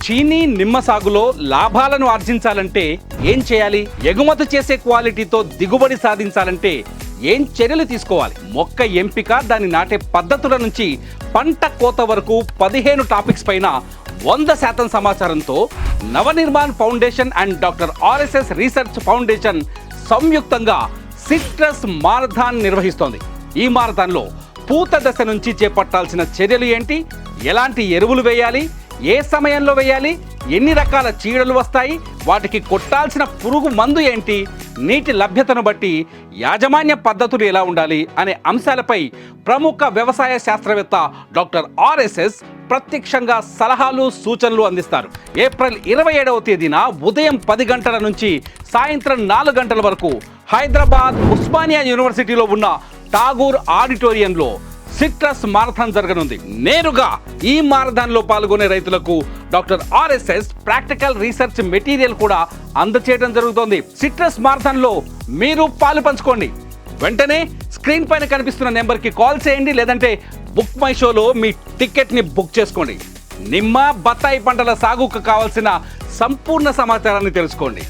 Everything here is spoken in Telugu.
చీనీ నిమ్మ సాగులో లాభాలను ఆర్జించాలంటే ఏం చేయాలి? ఎగుమతి చేసే క్వాలిటీతో దిగుబడి సాధించాలంటే ఏం చర్యలు తీసుకోవాలి? మొక్క ఎంపిక, దాన్ని నాటే పద్ధతుల నుంచి పంట కోత వరకు 15 టాపిక్స్ పైన 100% సమాచారంతో Navnirman foundation and doctor RSS research foundation సంయుక్తంగా సిట్రస్ మారథాన్ నిర్వహిస్తోంది. ఈ మారథాన్లో పూత దశ నుంచి చేపట్టాల్సిన చర్యలు ఏంటి, ఎలాంటి ఎరువులు వేయాలి, ఏ సమయంలో వేయాలి, ఎన్ని రకాల చీడలు వస్తాయి, వాటికి కొట్టాల్సిన పురుగు మందు ఏంటి, నీటి లభ్యతను బట్టి యాజమాన్య పద్ధతులు ఎలా ఉండాలి అనే అంశాలపై ప్రముఖ వ్యవసాయ శాస్త్రవేత్త డాక్టర్ ఆర్ఎస్ఎస్ ప్రత్యక్షంగా సలహాలు సూచనలు అందిస్తారు. ఏప్రిల్ 27వ తేదీన ఉదయం 10 గంటల నుంచి సాయంత్రం 4 గంటల వరకు హైదరాబాద్ ఉస్మానియా యూనివర్సిటీలో ఉన్న ఠాగూర్ ఆడిటోరియంలో సిట్రస్ మారథాన్ జరగనుంది. నేరుగా ఈ మారథాన్లో పాల్గొనే రైతులకు doctor RSS practical research material కూడా అందచేయడం జరుగుతోంది. సిట్రస్ మారథాన్లో మీరు పాలు పంచుకోండి. వెంటనే స్క్రీన్ పైన కనిపిస్తున్న నెంబర్కి కాల్ చేయండి, లేదంటే బుక్ మై షోలో మీ టికెట్ని బుక్ చేసుకోండి. నిమ్మ, బత్తాయి పంటల సాగుకు కావాల్సిన సంపూర్ణ సమాచారాన్ని తెలుసుకోండి.